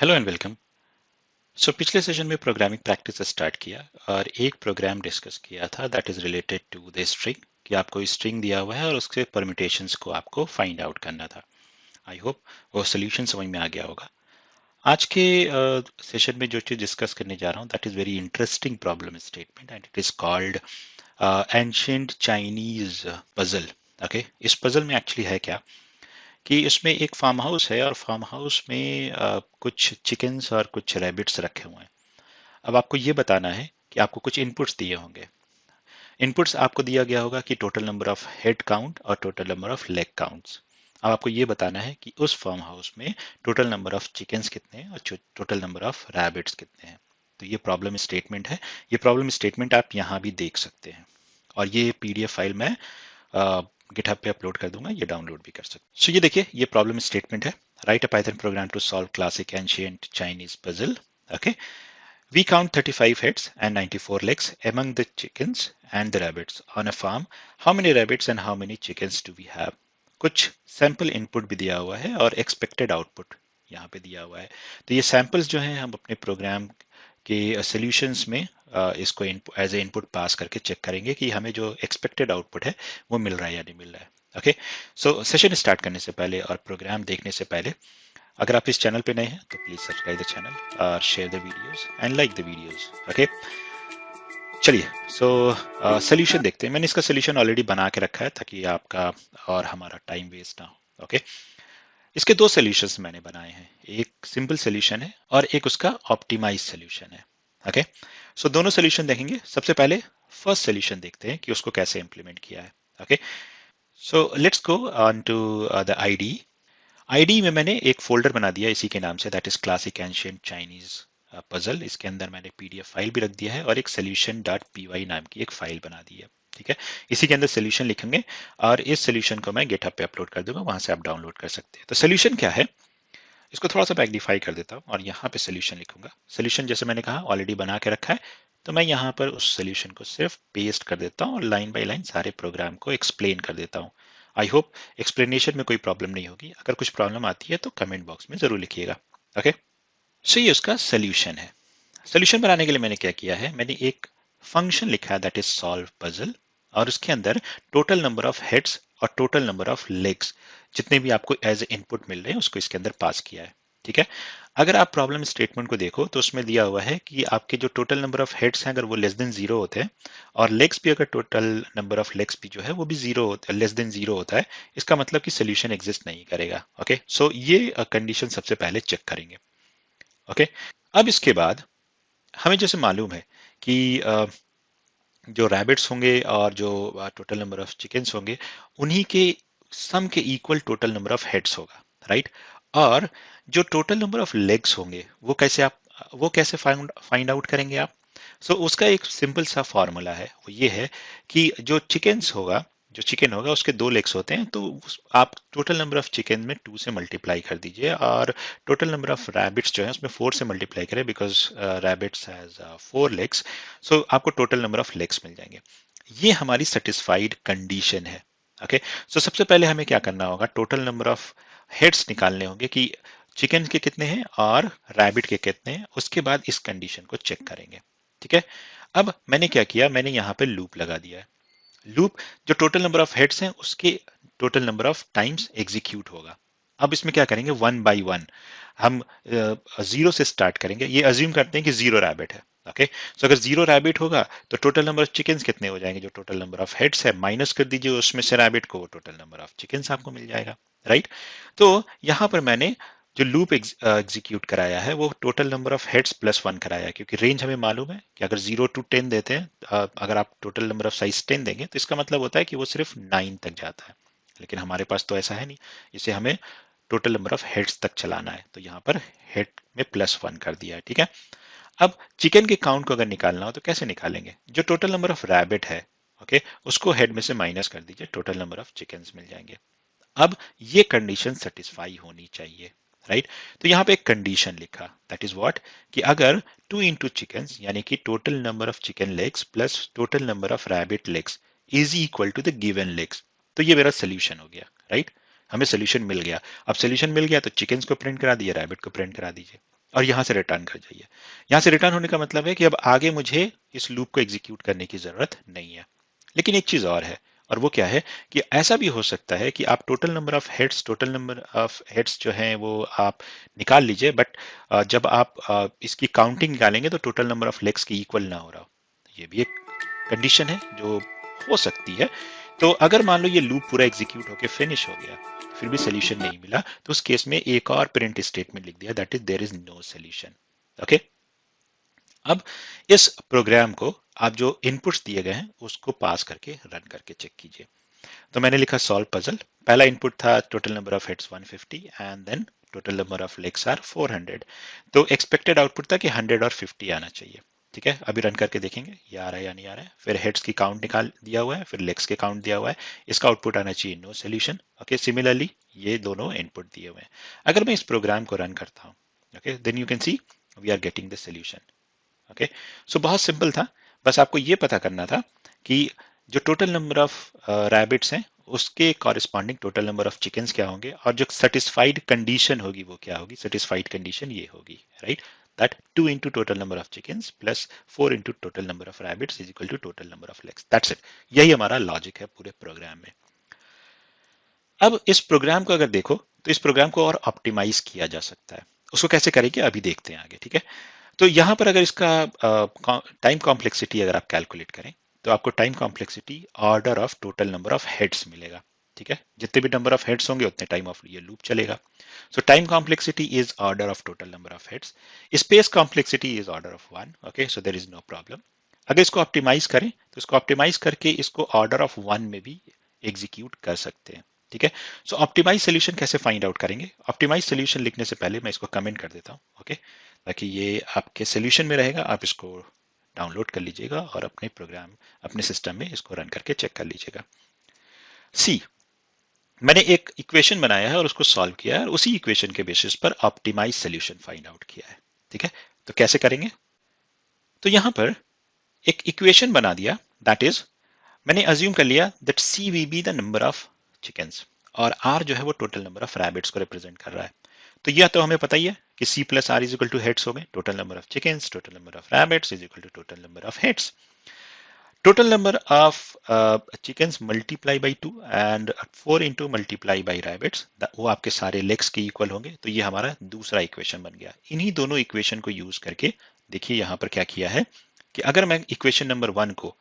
Hello and welcome. सो पिछले session में programming practice start किया और एक प्रोग्राम डिस्कस किया था that is related to the string कि आपको स्ट्रिंग दिया हुआ है और उसके परम्यूटेशंस को आपको फाइंड आउट करना था। आई होप वो सोल्यूशन समझ में आ गया होगा। आज के सेशन में जो चीज डिस्कस करने जा रहा हूँ that is very interesting problem statement and it is called ancient Chinese puzzle. Okay, इस पजल में एक्चुअली है क्या कि इसमें एक फार्म हाउस है और फार्म हाउस में कुछ चिकन्स और कुछ रैबिट्स रखे हुए हैं। अब आपको ये बताना है कि आपको कुछ इनपुट्स दिए होंगे। इनपुट्स आपको दिया गया होगा कि total number of head count और total number of leg counts. अब आपको ये बताना है कि उस फार्म हाउस में टोटल नंबर ऑफ चिकन्स कितने हैं और टोटल नंबर ऑफ रैबिट्स कितने हैं। तो ये प्रॉब्लम स्टेटमेंट है। ये प्रॉब्लम स्टेटमेंट आप यहाँ भी देख सकते हैं और ये पीडीएफ फाइल मैं गिटहब पे अपलोड कर दूंगा, ये डाउनलोड भी कर सकते हैं। सो ये देखिए, ये प्रॉब्लम स्टेटमेंट है। Write a Python program to solve classic ancient Chinese puzzle. Okay, we count 35 heads and 94 legs among the chickens and the rabbits on a farm. How many rabbits and how many chickens do we have? कुछ sample input भी दिया हुआ है और expected output यहाँ पे दिया हुआ है। तो ये सैंपल्स जो हैं हम अपने प्रोग्राम के सॉल्यूशंस में इसको एज ए इनपुट पास करके चेक करेंगे कि हमें जो एक्सपेक्टेड आउटपुट है वो मिल रहा है या नहीं मिल रहा है। ओके, सो सेशन स्टार्ट करने से पहले और प्रोग्राम देखने से पहले अगर आप इस चैनल पे नए हैं तो प्लीज सब्सक्राइब द चैनल और share the videos and like the videos. Okay, चलिए सो सोल्यूशन देखते हैं। मैंने इसका सोल्यूशन ऑलरेडी बना के रखा है ताकि आपका और हमारा टाइम वेस्ट ना हो। ओके, इसके दो सोल्यूशंस मैंने बनाए हैं, एक सिंपल सोल्यूशन है और एक उसका ऑप्टिमाइज सोल्यूशन है। ओके, सो दोनों सोल्यूशन देखेंगे। सबसे पहले फर्स्ट सोल्यूशन देखते हैं कि उसको कैसे इंप्लीमेंट किया है। Okay, so let's go on to the IDE. IDE में मैंने एक फोल्डर बना दिया इसी के नाम से, that is classic ancient Chinese puzzle. इसके अंदर मैंने पीडीएफ फाइल भी रख दिया है और एक सोल्यूशन डॉट पी नाम की एक फाइल बना दी है। ठीक है, इसी के अंदर सोल्यूशन लिखेंगे और इस सोल्यूशन को मैं गिटहब पे अपलोड कर दूंगा, वहां से आप डाउनलोड कर सकते हैं। तो सोल्यूशन क्या है, इसको थोड़ा सा मैग्नीफाई कर देता हूँ और यहाँ पे सोल्यूशन लिखूंगा। सोल्यूशन जैसे मैंने कहा ऑलरेडी बना के रखा है, तो मैं यहाँ पर उस सोल्यूशन को सिर्फ पेस्ट कर देता हूँ और लाइन बाय लाइन सारे प्रोग्राम को एक्सप्लेन कर देता हूँ। आई होप एक्सप्लेनेशन में कोई प्रॉब्लम नहीं होगी। अगर कुछ प्रॉब्लम आती है तो कमेंट बॉक्स में जरूर लिखिएगा। ओके, सो ये उसका सोल्यूशन है। सोल्यूशन बनाने के लिए मैंने क्या किया है, मैंने एक फंक्शन लिखा है दैट इज सॉल्व पजल और उसके अंदर टोटल नंबर ऑफ हेड्स और टोटल नंबर ऑफ लेग्स जितने भी आपको एज ए इनपुट मिल रहे हैं उसको इसके अंदर पास किया है। ठीक है, अगर आप प्रॉब्लम स्टेटमेंट को देखो तो उसमें दिया हुआ है कि आपके जो टोटल नंबर ऑफ हेड्स हैं अगर वो लेस देन जीरो होते हैं और लेग्स भी अगर टोटल नंबर ऑफ लेग्स भी जो है वो भी जीरो होता है, लेस देन जीरो होता है, इसका मतलब कि सोल्यूशन एग्जिस्ट नहीं करेगा। ओके, सो ये कंडीशन सबसे पहले चेक करेंगे। ओके, अब इसके बाद हमें जैसे मालूम है कि जो रैबिट्स होंगे और जो टोटल नंबर ऑफ चिकन्स होंगे उन्हीं के सम के equal total number of heads होगा। राइट, और जो टोटल नंबर ऑफ लेग्स होंगे वो कैसे फाइंड आउट करेंगे आप। उसका एक सिंपल सा फॉर्मूला है, वो ये है कि जो चिकन होगा उसके दो लेग्स होते हैं, तो आप टोटल नंबर ऑफ चिकन में 2 से मल्टीप्लाई कर दीजिए और टोटल नंबर ऑफ रैबिट्स जो है उसमें 4 से मल्टीप्लाई करें बिकॉज रैबिट्स हैज 4 लेग्स। आपको टोटल नंबर ऑफ लेग्स मिल जाएंगे। ये हमारी सेटिस्फाइड कंडीशन है। ओके, सबसे पहले हमें क्या करना होगा, टोटल नंबर ऑफ हेड्स निकालने होंगे कि चिकन के कितने हैं और रैबिट के कितने हैं, उसके बाद इस कंडीशन को चेक करेंगे। ठीक है, अब मैंने क्या किया, मैंने यहाँ पे लूप लगा दिया है। लूप जो टोटल नंबर ऑफ हेड्स हैं उसके total number of times execute होगा। अब इसमें क्या करेंगे, वन बाय वन हम जीरो से स्टार्ट करेंगे। ये अज्यूम करते हैं कि जीरो रैबिट है। ओके, अगर जीरो रैबिट होगा तो टोटल नंबर ऑफ चिकन्स कितने हो जाएंगे, जो टोटल नंबर ऑफ हेड्स है माइनस कर दीजिए उसमें से रैबिट को, टोटल नंबर ऑफ चिकन्स आपको मिल जाएगा। राइट, तो यहाँ पर मैंने जो लूप एग्जीक्यूट कराया है वो total number of heads plus one कराया है, क्योंकि रेंज हमें मालूम है कि अगर 0 to 10 देते हैं, अगर आप टोटल नंबर ऑफ साइज 10 देंगे तो इसका मतलब होता है कि वो सिर्फ 9 तक जाता है। लेकिन हमारे पास तो ऐसा है नहीं, इसे हमें टोटल नंबर ऑफ हेड्स तक चलाना है, तो यहाँ पर हेड में प्लस वन कर दिया है। ठीक है, अब चिकन के काउंट को अगर निकालना हो तो कैसे निकालेंगे, जो टोटल नंबर ऑफ रैबिट है ओके उसको हेड में से माइनस कर दीजिए, टोटल नंबर ऑफ चिकन्स मिल जाएंगे। अब ये कंडीशन सेटिस्फाई होनी चाहिए। राइट, तो यहाँ पे एक कंडीशन लिखा दैट इज व्हाट, कि अगर 2 इंटू चिकन यानी कि total number of chicken legs plus total number of rabbit legs is equal to the given legs, तो ये मेरा सोल्यूशन हो गया। राइट, हमें सोल्यूशन मिल गया। अब सोल्यूशन मिल गया तो चिकन को प्रिंट करा दिए, रैबिट को प्रिंट करा दीजिए। और यहां से रिटर्न कर जाइए। यहां से रिटर्न होने का मतलब है कि अब आगे मुझे इस लूप को एग्जीक्यूट करने की जरूरत नहीं है। लेकिन एक चीज और है, और वो क्या है कि ऐसा भी हो सकता है कि आप टोटल नंबर ऑफ हेड्स जो है वो आप निकाल लीजिए, बट जब आप इसकी काउंटिंग निकालेंगे तो टोटल नंबर ऑफ लेग्स के इक्वल ना हो रहा हो। ये भी एक कंडीशन है जो हो सकती है। तो अगर मान लो ये लूप पूरा एग्जीक्यूट होकर फिनिश हो गया, फिर भी सोल्यूशन नहीं मिला, तो उस केस में एक और प्रिंट स्टेटमेंट लिख दिया, that is there is no solution. Okay, अब इस प्रोग्राम को आप जो इनपुट्स दिए गए हैं उसको पास करके रन करके चेक कीजिए। तो मैंने लिखा सॉल्व पजल। पहला इनपुट था total number of heads 150 and then total number of legs are 400। तो एक्सपेक्टेड आउटपुट था कि 100 और 50 आना चाहिए। ठीक है, अभी रन करके देखेंगे ये आ रहा है या नहीं आ रहा है। फिर हेड्स की काउंट निकाल दिया हुआ है, फिर लेग्स के काउंट दिया हुआ है। इसका आउटपुट आना चाहिए नो सोल्यूशन। ओके, सिमिलरली ये दोनों इनपुट दिए हुए हैं। अगर मैं इस प्रोग्राम को रन करता हूँ, okay, then you can see we are getting the solution. Okay, so बहुत सिंपल था। बस आपको ये पता करना था कि जो टोटल नंबर ऑफ रैबिट्स हैं उसके corresponding total number of chickens क्या होंगे, और जो सेटिस्फाइड कंडीशन होगी वो क्या होगी। सेटिस्फाइड कंडीशन ये होगी, right, that 2 into total number of chickens plus 4 into total number of rabbits is equal to total number of legs. That's it. यही हमारा लॉजिक है पूरे प्रोग्राम में। अब इस प्रोग्राम को अगर देखो तो इस प्रोग्राम को और ऑप्टिमाइज किया जा सकता है। उसको कैसे करेंगे अभी देखते हैं आगे। ठीक है, तो यहां पर अगर इसका टाइम कॉम्प्लेक्सिटी अगर आप कैलकुलेट करें तो आपको time complexity order of total number of heads मिलेगा। ठीक है, जितने भी नंबर ऑफ हेड्स होंगे उतने टाइम ऑफ ये लूप चलेगा। So time complexity is order of total number of heads. Space complexity is order of 1। Okay, so there is no problem. अगर इसको ऑप्टिमाइज करें तो इसको ऑप्टिमाइज करके इसको ऑर्डर ऑफ 1 में भी एग्जीक्यूट कर सकते हैं। ठीक है, सो ऑप्टिमाइज सोल्यूशन कैसे फाइंड आउट करेंगे। ऑप्टिमाइज सोल्यूशन लिखने से पहले मैं इसको कमेंट कर देता हूँ। ओके, ताकि ये आपके सोल्यूशन में रहेगा, आप इसको डाउनलोड कर लीजिएगा और अपने प्रोग्राम अपने सिस्टम में इसको रन करके चेक कर लीजिएगा। सी, मैंने एक इक्वेशन बनाया है और उसको सॉल्व किया है और उसी इक्वेशन के बेसिस पर ऑप्टिमाइज सोल्यूशन फाइंड आउट किया है। ठीक है, तो कैसे करेंगे। तो यहां पर एक इक्वेशन बना दिया, दैट इज मैंने अज्यूम कर लिया that C we be the number of chickens और आर जो है वो टोटल नंबर ऑफ रैबिट्स को रिप्रेजेंट कर रहा है। तो यह तो हमें पता ही है कि C plus R is equal to heads हो गए, total number of chickens total number of rabbits is equal to total number of heads. Total number of chickens multiply by 2 and 4 into multiply by rabbits, वो आपके सारे legs के equal होंगे। तो ये हमारा दूसरा इक्वेशन बन गया। इन्हीं दोनों इक्वेशन को यूज करके देखिए यहाँ पर क्या किया है कि अगर मैं इक्वेशन नंबर 1 को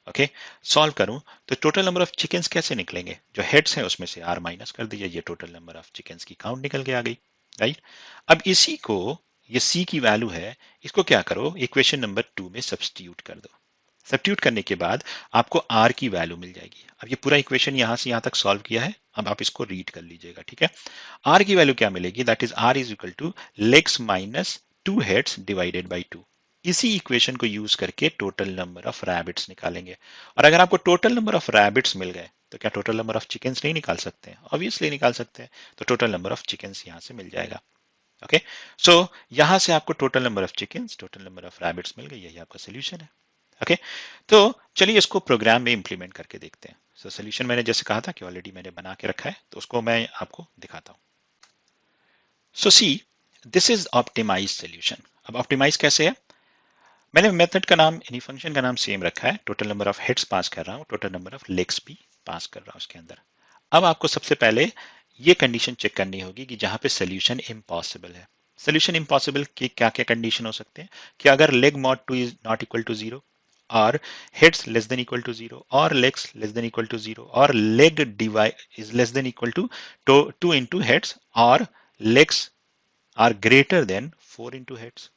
ओके सॉल्व करूं तो टोटल नंबर ऑफ चिकन्स कैसे निकलेंगे। जो हेड्स हैं उसमें से आर माइनस कर दीजिए, ये टोटल नंबर ऑफ चिकन्स की काउंट निकल के आ गई, राइट। अब इसी को, ये सी की वैल्यू है, इसको क्या करो इक्वेशन नंबर 2 में सब्स्टिट्यूट कर दो। सब्स्टिट्यूट करने के बाद आपको आर की वैल्यू मिल जाएगी। अब ये पूरा इक्वेशन यहां से यहां तक सॉल्व किया है, अब आप इसको रीड कर लीजिएगा। ठीक है, आर की वैल्यू क्या मिलेगी, that is R is equal to legs minus 2 heads divided by 2। इसी इक्वेशन को यूज करके टोटल नंबर ऑफ रैबिट्स निकालेंगे। और अगर आपको टोटल नंबर ऑफ रैबिट्स मिल गए तो क्या टोटल नंबर ऑफ चिकन्स नहीं निकाल सकते हैं, ऑब्वियसली निकाल सकते हैं। तो टोटल नंबर ऑफ चिकन्स यहां से मिल जाएगा। ओके, सो यहां से आपको total number of chickens total number of rabbits मिल गई, यही आपका सोल्यूशन है। ओके, तो चलिए इसको प्रोग्राम में इंप्लीमेंट करके देखते हैं। सो सोल्यूशन मैंने जैसे कहा था कि ऑलरेडी मैंने बना के रखा है, तो उसको मैं आपको दिखाता हूं। सो सी, दिस इज ऑप्टिमाइज सोल्यूशन। अब ऑप्टिमाइज कैसे है, मैंने मेथड का नाम यानी फंक्शन का नाम सेम रखा है, टोटल नंबर ऑफ हेड्स पास कर रहा हूँ, टोटल नंबर ऑफ लेग्स भी पास कर रहा हूँ उसके अंदर। अब आपको सबसे पहले ये कंडीशन चेक करनी होगी कि जहां पे सोल्यूशन इम्पॉसिबल है। सोल्यूशन इम्पॉसिबल की क्या क्या कंडीशन हो सकते हैं कि अगर leg mod 2 is not equal to 0 और heads less than equal to 0 और legs less than equal to 0 और leg divide is less than equal to 2 into heads और legs are greater than 4 into heads,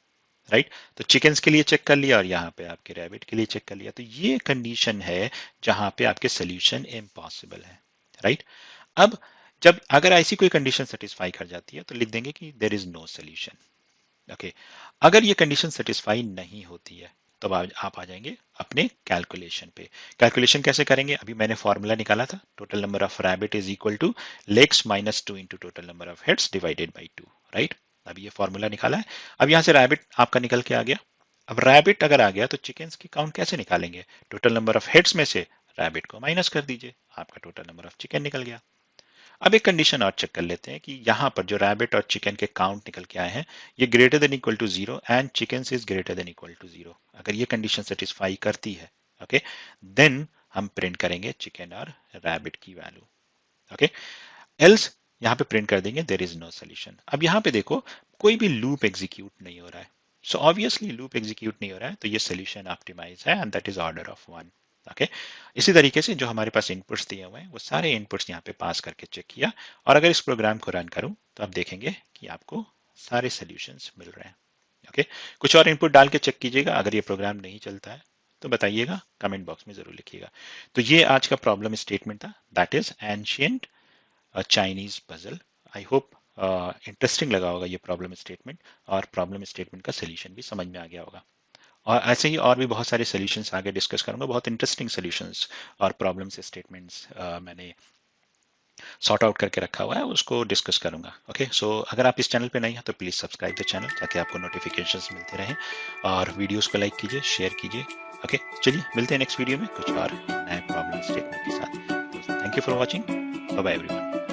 right. तो chickens के लिए check कर लिया और यहाँ पे आपके रैबिट के लिए चेक कर लिया। तो ये कंडीशन है जहां पे आपके सोल्यूशन इम्पॉसिबल है, राइट। अब जब अगर ऐसी कोई कंडीशन सेटिस्फाई कर जाती है तो लिख देंगे कि there is no solution. Okay, अगर ये कंडीशन सेटिस्फाई नहीं होती है तो आप आ जाएंगे अपने कैलकुलेशन पे। कैलकुलेशन कैसे करेंगे, अभी मैंने फॉर्मूला निकाला था, total number of rabbit is equal to legs minus 2 into total number of heads divided by 2, right. अभी ये फॉर्मूला निकाला है। अब यहाँ से रैबिट आपका निकल के आ गया। अब रैबिट अगर आ गया तो चिकन्स की काउंट कैसे निकालेंगे, टोटल नंबर ऑफ हेड्स में से रैबिट को माइनस कर दीजिए, आपका टोटल नंबर ऑफ चिकन निकल गया। अब एक कंडीशन और चेक कर लेते हैं कि यहाँ पर जो रैबिट और चिकन के काउंट निकल के आए हैं ये greater than equal to 0 and chicken is greater than equal to 0। अगर ये कंडीशन सेटिस्फाई करती है ओके देन हम प्रिंट करेंगे चिकन और रैबिट की वैल्यू। ओके एल्स यहाँ पे प्रिंट कर देंगे देयर इज नो सोल्यूशन। अब यहाँ पे देखो कोई भी लूप एग्जीक्यूट नहीं हो रहा है, सो ऑब्वियसली लूप एग्जीक्यूट नहीं हो रहा है तो ये सोल्यूशन ऑप्टिमाइज है and that is order of 1। Okay इसी तरीके से जो हमारे पास इनपुट्स दिए हुए हैं वो सारे इनपुट्स यहाँ पे पास करके चेक किया और अगर इस प्रोग्राम को रन करूं तो आप देखेंगे कि आपको सारे सोल्यूशंस मिल रहे हैं। ओके कुछ और इनपुट डाल के चेक कीजिएगा, अगर ये प्रोग्राम नहीं चलता है तो बताइएगा, कमेंट बॉक्स में जरूर लिखिएगा। तो ये आज का प्रॉब्लम स्टेटमेंट था, that is ancient Chinese puzzle. I hope interesting लगा होगा ये प्रॉब्लम स्टेटमेंट और प्रॉब्लम स्टेटमेंट का सोल्यूशन भी समझ में आ गया होगा। और ऐसे ही और भी बहुत सारे सोल्यूशंस आगे डिस्कस करूंगा, बहुत इंटरेस्टिंग सोल्यूशंस और प्रॉब्लम्स स्टेटमेंट्स मैंने सॉर्ट आउट करके रखा हुआ है, उसको डिस्कस करूंगा। ओके सो अगर आप इस चैनल पे नहीं हैं तो प्लीज सब्सक्राइब द चैनल ताकि आपको नोटिफिकेशंस मिलते रहें और वीडियोस को लाइक कीजिए, शेयर कीजिए। ओके चलिए मिलते हैं नेक्स्ट वीडियो में कुछ और नए प्रॉब्लम स्टेटमेंट के साथ। Thank you for watching, bye bye everyone.